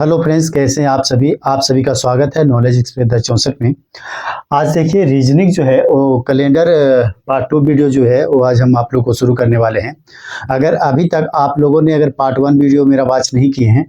Hello friends, कैसे हैं आप सभी का स्वागत है नॉलेज एक्सप्रेस 64 में। आज देखिए रीजनिंग जो है वो कैलेंडर पार्ट 2 वीडियो जो है वो आज हम आप लोग को शुरू करने वाले हैं। अगर अभी तक आप लोगों ने अगर पार्ट 1 वीडियो मेरा वॉच नहीं किए हैं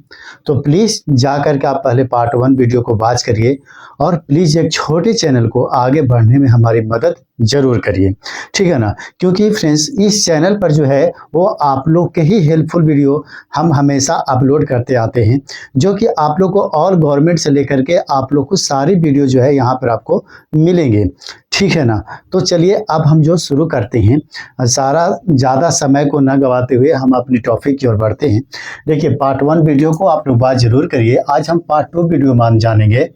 तो प्लीज़ जा कर के आप पहले पार्ट 1 वीडियो को वॉच करिए और प्लीज़ एक छोटे चैनल को आगे बढ़ने में हमारी मदद ज़रूर करिए, ठीक है ना। क्योंकि फ्रेंड्स इस चैनल पर जो है वो आप लोग के ही हेल्पफुल वीडियो हम हमेशा अपलोड करते आते हैं, जो कि आप लोग को और गवर्नमेंट से लेकर के आप लोग को सारी वीडियो जो है यहाँ पर आपको मिलेंगे, ठीक है ना। तो चलिए अब हम जो शुरू करते हैं, सारा ज़्यादा समय को न गवाते हुए हम अपनी टॉपिक की ओर बढ़ते हैं। देखिए पार्ट 1 वीडियो को आप लोग बात जरूर करिए। आज हम पार्ट 2 वीडियो में जानेंगे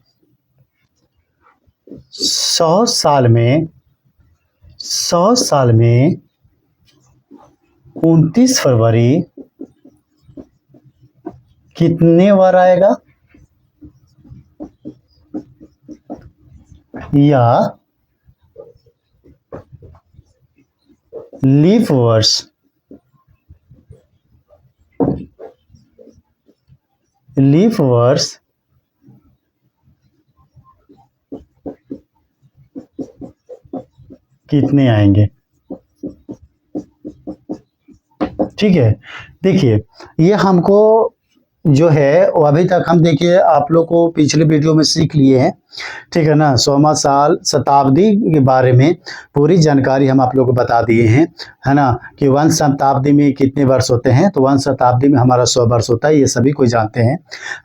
100 साल में 29 फरवरी कितने बार आएगा, या लीप वर्ष कितने आएंगे, ठीक है। देखिए ये हमको जो है वो अभी तक हम देखिए आप लोग को पिछले वीडियो में सीख लिए हैं, ठीक है ना। 100वां साल शताब्दी के बारे में पूरी जानकारी हम आप लोग को बता दिए हैं, है ना, कि 1 शताब्दी में कितने वर्ष होते हैं। तो 1 शताब्दी में हमारा 100 वर्ष होता है, ये सभी कोई जानते हैं,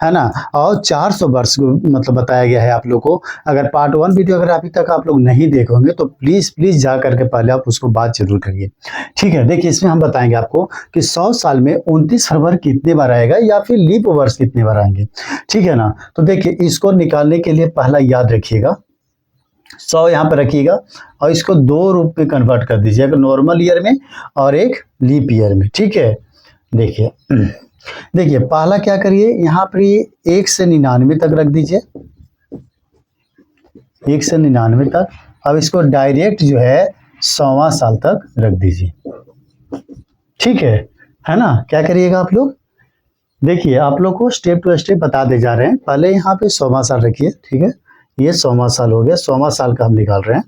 है ना। और 400 वर्ष मतलब बताया गया है आप लोग को। अगर पार्ट 1 वीडियो अगर अभी तक आप लोग नहीं देखोगे तो प्लीज़ जा करके पहले आप उसको बात जरूर करिए, ठीक है। देखिए इसमें हम बताएंगे आपको कि 100 साल में 29 फरवरी कितने बार आएगा या फिर लीप वर्ष कितने बार आएंगे, ठीक है ना। तो देखिए इसको निकालने के लिए पहला याद रखिएगा 100 यहाँ पर रखिएगा और इसको 2 रूप में कन्वर्ट कर दीजिएगा, नॉर्मल ईयर में और एक लीप ईयर में, ठीक है। देखिए देखिए पहला क्या करिए, यहाँ पर 1 से 99 तक रख दीजिए, 1 से 99 तक। अब इसको डायरेक्ट जो है 100वां साल तक रख दीजिए, ठीक है ना। क्या करिएगा आप लोग, देखिए आप लोग को स्टेप टू स्टेप बता दे जा रहे हैं। पहले यहाँ पे 100वां साल रखिए, ठीक है। ये 100वां साल हो गया, 100वां साल का हम निकाल रहे हैं,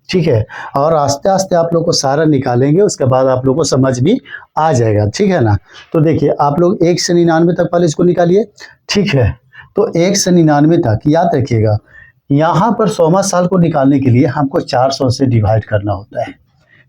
ठीक है। और आस्ते आस्ते आप लोग को सारा निकालेंगे, उसके बाद आप लोग को समझ भी आ जाएगा, ठीक है ना। तो देखिए आप लोग 1 से 99 तक पहले इसको निकालिए, ठीक है। तो 1 से 99 तक याद रखिएगा, यहाँ पर 100वां साल को निकालने के लिए हमको 400 से डिवाइड करना होता है,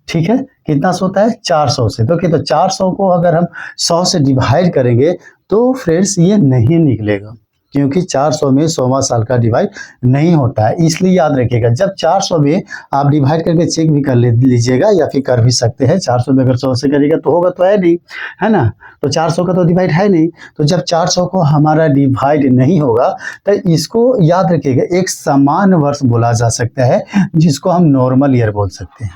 ठीक है। कितना से होता है, 400 से। तो कितना 400 को अगर हम 100 से डिवाइड करेंगे तो फ्रेंड्स ये नहीं निकलेगा, क्योंकि 400 में 100वां साल का डिवाइड नहीं होता है। इसलिए याद रखिएगा जब 400 में आप डिवाइड करके चेक भी कर लीजिएगा, या फिर कर भी सकते हैं। 400 में अगर 100 से करिएगा तो होगा तो है नहीं, है ना। तो 400 का तो डिवाइड है नहीं। तो जब 400 को हमारा डिवाइड नहीं होगा तो इसको याद रखिएगा एक समान वर्ष बोला जा सकता है, जिसको हम नॉर्मल ईयर बोल सकते हैं।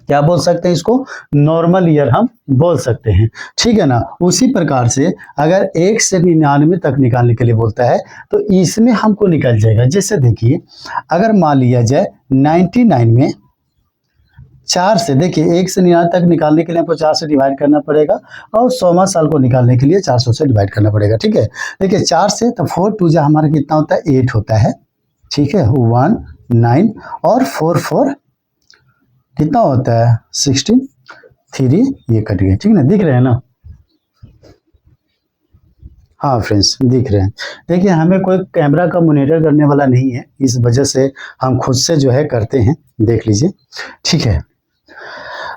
क्या बोल सकते हैं, इसको नॉर्मल ईयर हम बोल सकते हैं, ठीक है ना। उसी प्रकार से अगर 1 से 99 तक निकालने के लिए बोलता है तो इसमें हमको निकल जाएगा। जैसे देखिए अगर मान लिया जाए 99 में 4 से, देखिए 1 से 99 तक निकालने के लिए हमको 4 से डिवाइड करना पड़ेगा और 100वां साल को निकालने के लिए 400 से डिवाइड करना पड़ेगा, ठीक है। देखिए 4 से तो 4 टू जा हमारा कितना होता है, 8 होता है, ठीक है। 1 9 और 4 4 कितना होता है, 16, 3 ये कट गए, ठीक है ना। दिख रहे हैं ना, हाँ फ्रेंड्स दिख रहे हैं। देखिए हमें कोई कैमरा का मॉनिटर करने वाला नहीं है, इस वजह से हम खुद से जो है करते हैं, देख लीजिए, ठीक है।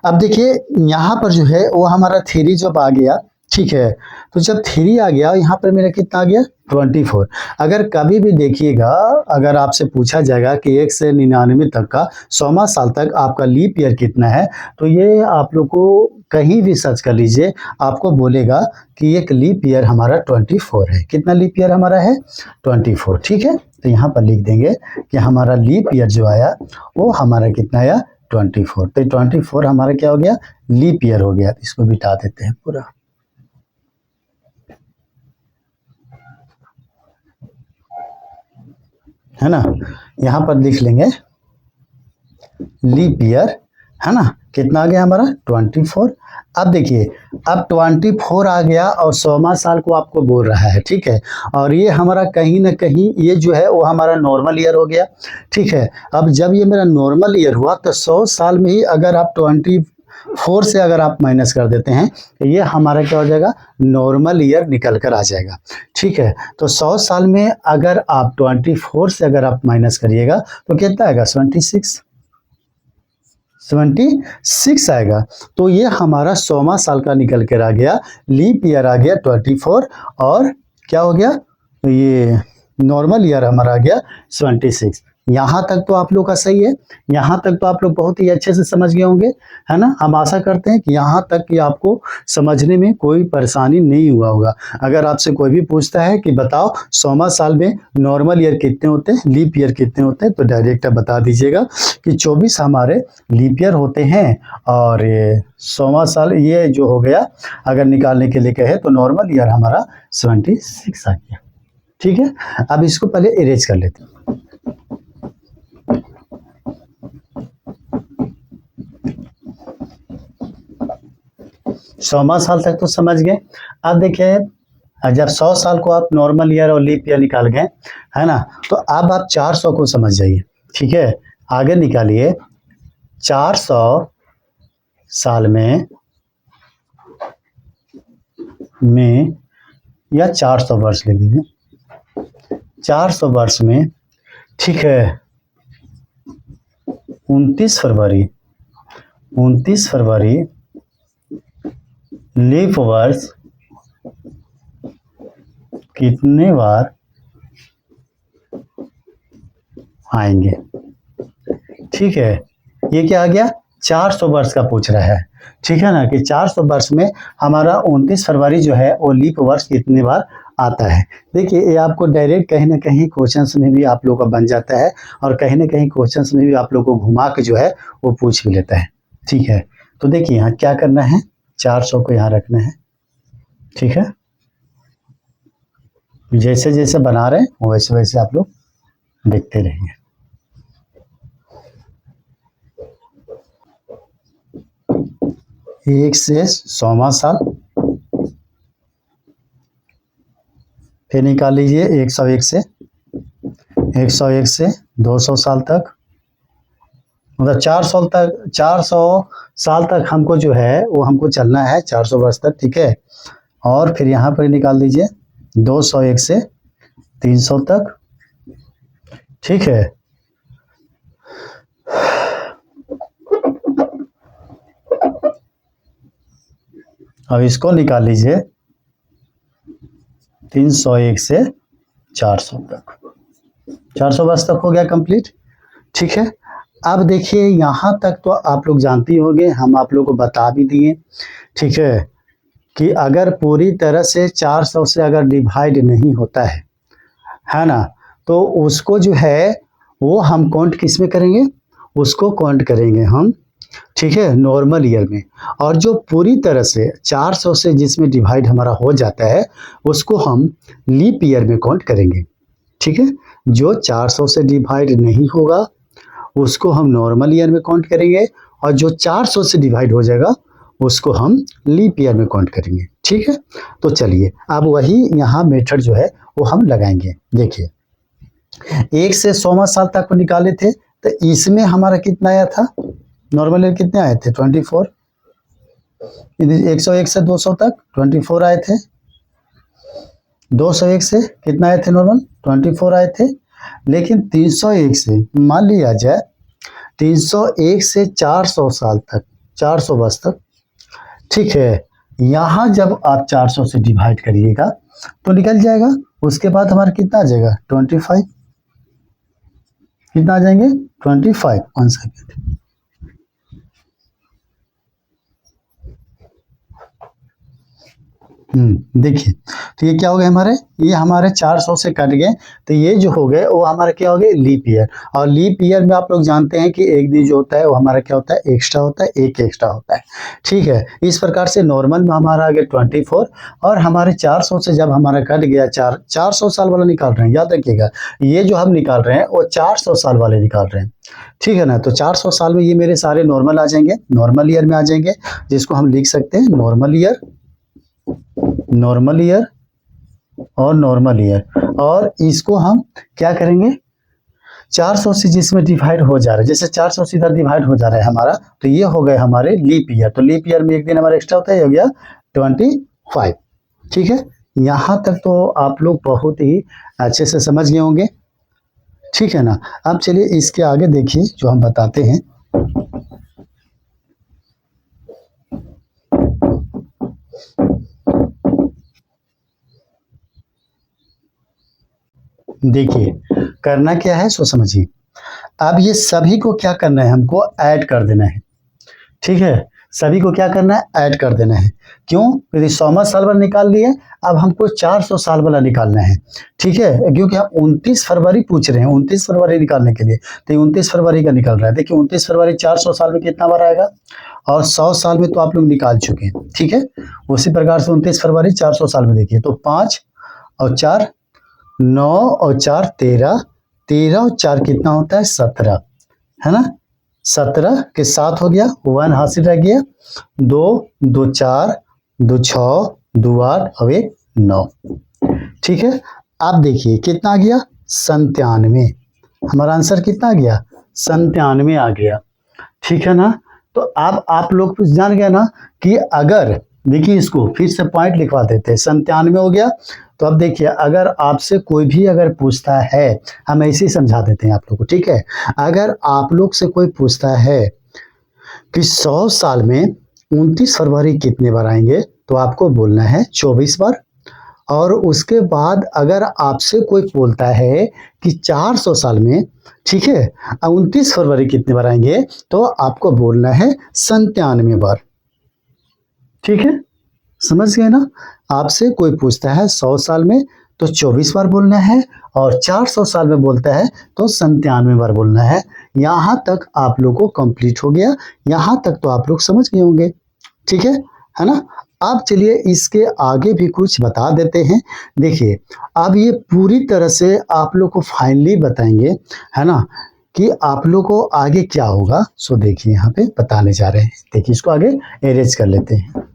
अब देखिए यहाँ पर जो है वो हमारा 3 जब आ गया, ठीक है। तो जब 3 आ गया यहाँ पर मेरा कितना आ गया, 24। अगर कभी भी देखिएगा, अगर आपसे पूछा जाएगा कि 1 से 99 तक का 100वां साल तक आपका लीप ईयर कितना है, तो ये आप लोग को कहीं भी सर्च कर लीजिए, आपको बोलेगा कि एक लीप ईयर हमारा 24 है। कितना लीप ईयर हमारा है, 24, ठीक है। तो यहाँ पर लिख देंगे कि हमारा लीप ईयर जो आया वो हमारा कितना आया, 24। तो 24 हमारा क्या हो गया, लीप ईयर हो गया। इसको बिठा देते हैं पूरा, है ना। यहाँ पर लिख लेंगे लीप ईयर है ना, कितना आ गया हमारा 24। अब देखिए, अब 24 आ गया और 100वां साल को आपको बोल रहा है, ठीक है। और ये हमारा कहीं ना कहीं ये जो है वो हमारा नॉर्मल ईयर हो गया, ठीक है। अब जब ये मेरा नॉर्मल ईयर हुआ तो 100 साल में ही अगर आप 24 से अगर आप माइनस कर देते हैं तो ये हमारा क्या हो जाएगा, नॉर्मल ईयर निकल कर आ जाएगा, ठीक है। तो 100 साल में अगर आप 24 से अगर आप माइनस करिएगा तो कितना आएगा, 76 आएगा। तो ये हमारा 100वां साल का निकल कर आ गया, लीप ईयर आ गया 24 और क्या हो गया, ये नॉर्मल ईयर हमारा आ गया 76। यहाँ तक तो आप लोग का सही है, यहाँ तक तो आप लोग बहुत ही अच्छे से समझ गए होंगे, है ना। हम आशा करते हैं कि यहाँ तक कि आपको समझने में कोई परेशानी नहीं हुआ होगा। अगर आपसे कोई भी पूछता है कि बताओ 100वां साल में नॉर्मल ईयर कितने होते हैं, लीप ईयर कितने होते हैं, तो डायरेक्ट आप बता दीजिएगा कि 24 हमारे लीप ईयर होते हैं और ये 100वां साल ये जो हो गया अगर निकालने के लिए कहे तो नॉर्मल ईयर हमारा 76 आ गया, ठीक है। अब इसको पहले इरेज कर लेते हैं। सौवा साल तक तो समझ गए। अब देखिए, जब 100 साल को आप नॉर्मल ईयर और लीप ईयर निकाल गए, है ना, तो अब आप 400 को समझ जाइए, ठीक है। आगे निकालिए, 400 साल में या 400 वर्ष लिख दीजिए, 400 वर्ष में, ठीक है, 29 फरवरी लीप वर्ष कितने बार आएंगे, ठीक है। ये क्या आ गया, 400 वर्ष का पूछ रहा है, ठीक है ना, कि 400 वर्ष में हमारा 29 फरवरी जो है वो लीप वर्ष कितनी बार आता है। देखिए, ये आपको डायरेक्ट कहीं ना कहीं क्वेश्चंस में भी आप लोग का बन जाता है और कहीं ना कहीं क्वेश्चंस में भी आप लोग को घुमा के जो है वो पूछ भी लेता है, ठीक है। तो देखिए यहाँ क्या करना है, 400 को यहाँ रखना है, ठीक है। जैसे जैसे बना रहे हैं वैसे वैसे आप लोग देखते रहेंगे। एक से 100वां साल, फिर निकाल लीजिए 101 से 200 साल तक, मतलब 400 साल तक हमको जो है वो हमको चलना है, 400 वर्ष तक, ठीक है। और फिर यहाँ पर निकाल दीजिए 201 से 300 तक, ठीक है। अब इसको निकाल लीजिए 301 से 400 तक, 400 वर्ष तक हो गया कंप्लीट, ठीक है। अब देखिए यहाँ तक तो आप लोग जानते ही होंगे, हम आप लोग को बता भी दिए, ठीक है, कि अगर पूरी तरह से 400 से अगर डिवाइड नहीं होता है ना, तो उसको जो है वो हम काउंट किस में करेंगे, उसको काउंट करेंगे हम, ठीक है, नॉर्मल ईयर में। और जो पूरी तरह से 400 से जिसमें डिवाइड हमारा हो जाता है उसको हम लीप ईयर में काउंट करेंगे, ठीक है। जो 400 से डिवाइड नहीं होगा उसको हम नॉर्मल ईयर में काउंट करेंगे और जो 400 से डिवाइड हो जाएगा उसको हम लीप ईयर में काउंट करेंगे, ठीक है। तो चलिए अब वही यहाँ मेथड जो है वो हम लगाएंगे। देखिए, 1 से 100वां साल तक को निकाले थे तो इसमें हमारा कितना आया था, नॉर्मल ईयर कितने आए थे, 24। 101 से 200 तक 24 आए थे, 201 से कितना आए थे नॉर्मल, 24 आए थे। लेकिन 301 से मान लिया जाए 301 से 400 साल तक, 400 वर्ष तक, ठीक है। यहाँ जब आप 400 से डिवाइड करिएगा तो निकल जाएगा, उसके बाद हमारा कितना आ जाएगा 25, कितना आ जाएंगे 25, 1 सेकेंड, देखिए, तो ये क्या हो गए हमारे, ये हमारे 400 से कट गए, तो ये जो हो गए वो हमारे क्या हो गए, लीप ईयर। और लीप ईयर में आप लोग जानते हैं कि एक दिन जो होता है वो हमारा क्या होता है, एक्स्ट्रा होता है, एक एक्स्ट्रा होता है। ठीक है, इस प्रकार से नॉर्मल में हमारा आ गया 24, और हमारे 400 से जब हमारा कट गया 400 साल वाला निकाल रहे हैं, याद रखिएगा, ये जो हम निकाल रहे हैं वो 400 साल वाले निकाल रहे हैं। ठीक है ना, तो 400 साल में ये मेरे सारे नॉर्मल आ जाएंगे, नॉर्मल ईयर में आ जाएंगे, जिसको हम लिख सकते हैं नॉर्मल ईयर, नॉर्मल ईयर और नॉर्मल ईयर। और इसको हम क्या करेंगे, 400 से जिसमें डिवाइड हो जा रहा है, जैसे 400 से इधर डिवाइड हो जा रहा है हमारा, तो ये हो गए हमारे लीप ईयर। तो लीप ईयर में एक दिन हमारा एक्स्ट्रा होता है, हो गया 25। ठीक है, यहाँ तक तो आप लोग बहुत ही अच्छे से समझ गए होंगे। ठीक है ना, अब चलिए इसके आगे देखिए जो हम बताते हैं। देखिए करना क्या है सो समझिए। अब ये सभी को क्या करना है, हमको ऐड कर देना है। ठीक है, सभी को क्या करना है, ऐड कर देना है। क्यों, यदि 100वां साल वाला निकाल लिए, अब हमको 400 साल वाला निकालना है। ठीक है, क्योंकि हम 29 फरवरी पूछ रहे हैं, 29 फरवरी निकालने के लिए, तो 29 फरवरी का निकल रहा है। देखिए 29 फरवरी 400 साल में कितना बार आएगा, और 100 साल में तो आप लोग निकाल चुके हैं। ठीक है, उसी प्रकार से 29 फरवरी 400 साल में देखिए, तो 5 और 4 9 और 4 13, 13 और 4 कितना होता है, 17, है ना। 17 के साथ हो गया, 1 हासिल रह गया, 2 2 4 2 6 2 8 और 1 9। ठीक है, आप देखिए कितना आ गया, 97। हमारा आंसर कितना आ गया, 97 आ गया। ठीक है ना, तो अब आप लोग कुछ जान गए ना कि अगर, देखिए इसको फिर से पॉइंट लिखवा देते हैं, 97 हो गया। तो अब देखिए अगर आपसे कोई भी अगर पूछता है, हम ऐसे ही समझा देते हैं आप लोग को। ठीक है, अगर आप लोग से कोई पूछता है कि 100 साल में 29 फरवरी कितने बार आएंगे, तो आपको बोलना है 24 बार। और उसके बाद अगर आपसे कोई बोलता है कि 400 साल में, ठीक है, 29 फरवरी कितने बार आएंगे, तो आपको बोलना है 97 बार। ठीक है, समझ गए ना। आपसे कोई पूछता है 100 साल में, तो 24 बार बोलना है, और 400 साल में बोलता है तो 97 बार बोलना है। यहाँ तक आप लोग को कंप्लीट हो गया, यहाँ तक तो आप लोग समझ गए होंगे। ठीक है ना। अब चलिए इसके आगे भी कुछ बता देते हैं। देखिए अब ये पूरी तरह से आप लोग को फाइनली बताएंगे, है ना, कि आप लोग को आगे क्या होगा। सो देखिए यहाँ पे बताने जा रहे हैं। देखिए इसको आगे अरेंज कर लेते हैं।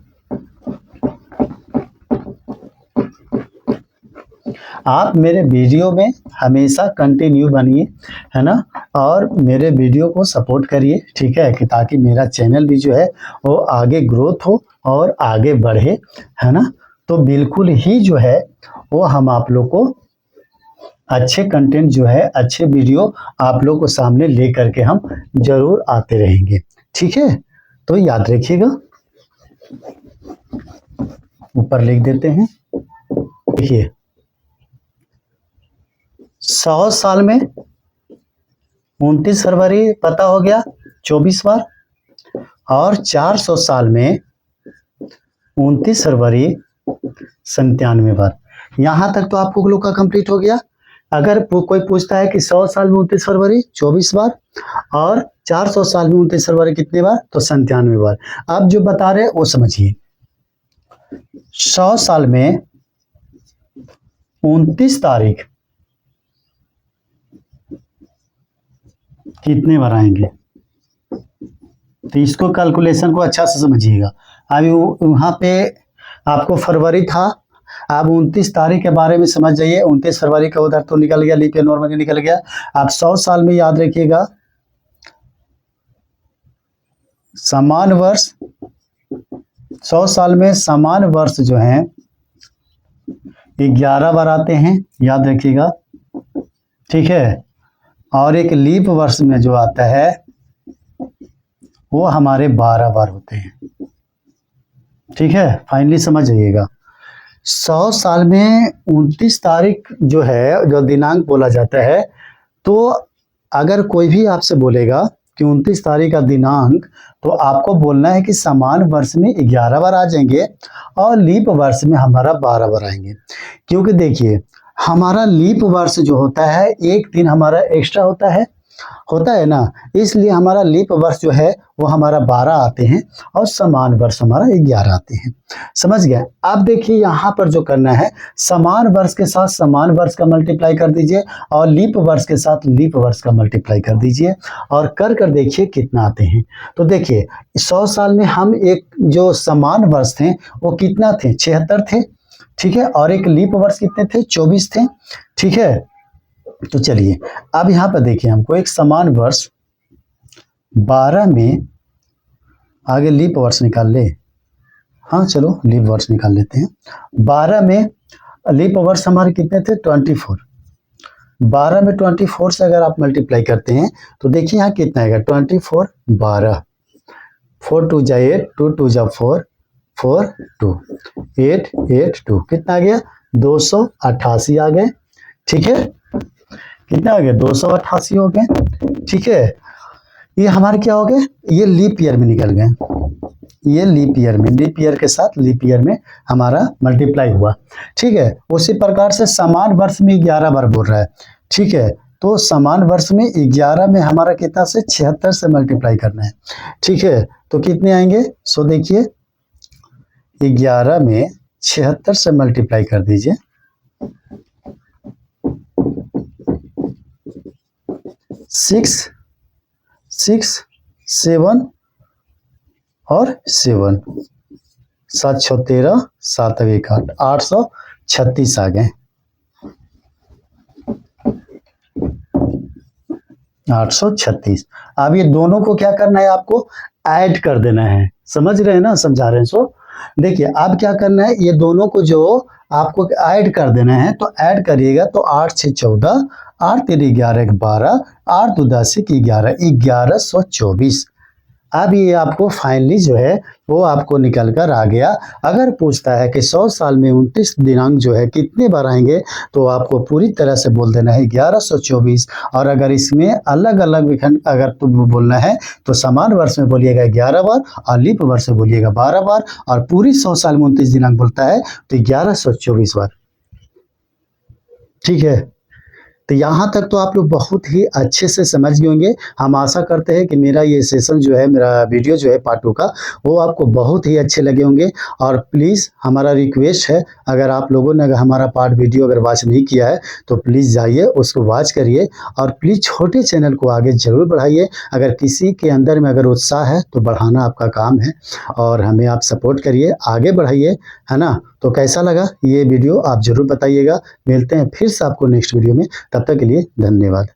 आप मेरे वीडियो में हमेशा कंटिन्यू बनिए, है ना, और मेरे वीडियो को सपोर्ट करिए। ठीक है, कि ताकि मेरा चैनल भी जो है वो आगे ग्रोथ हो और आगे बढ़े, है ना। तो बिल्कुल ही जो है वो हम आप लोग को अच्छे कंटेंट जो है, अच्छे वीडियो आप लोग को सामने ले करके हम जरूर आते रहेंगे। ठीक है, तो याद रखिएगा, ऊपर लिख देते हैं। देखिए 100 साल में 29 फरवरी पता हो गया 24 बार, और 400 साल में 29 फरवरी 97 बार। यहाँ तक तो आपको लोग का कंप्लीट हो गया। अगर कोई पूछता है कि 100 साल में 29 फरवरी 24 बार, और 400 साल में 29 फरवरी कितने बार, तो 97 बार। अब जो बता रहे वो समझिए। 100 साल में 29 तारीख कितने बार आएंगे, तो इसको कैलकुलेशन को अच्छा से समझिएगा। अभी वहाँ पे आपको फरवरी था, आप 29 तारीख के बारे में समझ जाइए। 29 फरवरी का उधर तो निकल गया, लीप ईयर नॉर्मल निकल गया। आप 100 साल में याद रखिएगा, समान वर्ष, 100 साल में समान वर्ष जो हैं 11 बार आते हैं, याद रखिएगा। ठीक है, और एक लीप वर्ष में जो आता है वो हमारे 12 बार होते हैं। ठीक है, फाइनली समझ जाइएगा। 100 साल में 29 तारीख जो है, जो दिनांक बोला जाता है, तो अगर कोई भी आपसे बोलेगा कि 29 तारीख का दिनांक, तो आपको बोलना है कि समान वर्ष में 11 बार आ जाएंगे और लीप वर्ष में हमारा 12 बार आएंगे। क्योंकि देखिए हमारा लीप वर्ष जो होता है एक दिन हमारा एक्स्ट्रा होता है ना, इसलिए हमारा लीप वर्ष जो है वो हमारा 12 आते हैं और समान वर्ष हमारा 11 आते हैं। समझ गए? अब देखिए यहाँ पर जो करना है, समान वर्ष के साथ समान वर्ष का मल्टीप्लाई कर दीजिए और लीप वर्ष के साथ लीप वर्ष का मल्टीप्लाई कर दीजिए और कर देखिए कितना आते हैं। तो देखिए 100 साल में हम एक जो समान वर्ष थे वो कितना थे, 76 थे, ठीक है, और एक लीप वर्ष कितने थे, 24 थे, ठीक है। तो चलिए अब यहाँ पर देखिए हमको एक समान वर्ष 12 में, आगे लीप वर्ष निकाल ले, हाँ चलो लीप वर्ष निकाल लेते हैं। 12 में लीप वर्ष हमारे कितने थे, 24। 12 में 24 से अगर आप मल्टीप्लाई करते हैं तो देखिए यहाँ कितना आएगा, 24 12, 4 2 जा 8, 2 2 जा 4, 4 2 8 8 2, कितना आ गया, 288 आ गए, ठीक है। कितना आ गया, 288 हो गए, ठीक है। ये हमारे क्या हो गए, ये लीप ईयर में निकल गए, ये लीप ईयर में, लीप ईयर के साथ लीप ईयर में हमारा मल्टीप्लाई हुआ, ठीक है। उसी प्रकार से समान वर्ष में 11 बार बोल रहा है, ठीक है। तो समान वर्ष में 11 में हमारा कितना से 76 से मल्टीप्लाई करना है, ठीक है। तो कितने आएंगे, सो देखिए 11 में 76 से मल्टीप्लाई कर दीजिए, 6 6 7 और 7, 7 6 13, 7 1 8, 836 आ गए, 836। अब ये दोनों को क्या करना है, आपको ऐड कर देना है, समझ रहे हैं ना, समझा रहे हैं। सो देखिए अब क्या करना है, ये दोनों को जो आपको ऐड कर देना है, तो ऐड करिएगा तो 8 6 14, 8 3 11 12, 8 2 10 11, 1124। अब ये आपको फाइनली जो है वो आपको निकल कर आ गया। अगर पूछता है कि 100 साल में 29 दिनांक जो है कितने बार आएंगे, तो आपको पूरी तरह से बोल देना है 1124। और अगर इसमें अलग अलग विखंड अगर तुम बोलना है तो समान वर्ष में बोलिएगा 11 बार और लीप वर्ष में बोलिएगा 12 बार, और पूरी 100 साल में 29 दिनांक बोलता है तो 1124 बार, ठीक है। तो यहाँ तक तो आप लोग बहुत ही अच्छे से समझ गए होंगे। हम आशा करते हैं कि मेरा ये सेशन जो है, मेरा वीडियो जो है पार्ट 2 का, वो आपको बहुत ही अच्छे लगे होंगे। और प्लीज़ हमारा रिक्वेस्ट है, अगर आप लोगों ने अगर हमारा पार्ट वीडियो अगर वॉच नहीं किया है तो प्लीज़ जाइए उसको वॉच करिए और प्लीज़ छोटे चैनल को आगे ज़रूर बढ़ाइए। अगर किसी के अंदर में अगर उत्साह है तो बढ़ाना आपका काम है और हमें आप सपोर्ट करिए, आगे बढ़ाइए, है ना। तो कैसा लगा ये वीडियो आप ज़रूर बताइएगा। मिलते हैं फिर से आपको नेक्स्ट वीडियो में, तब तक के लिए धन्यवाद।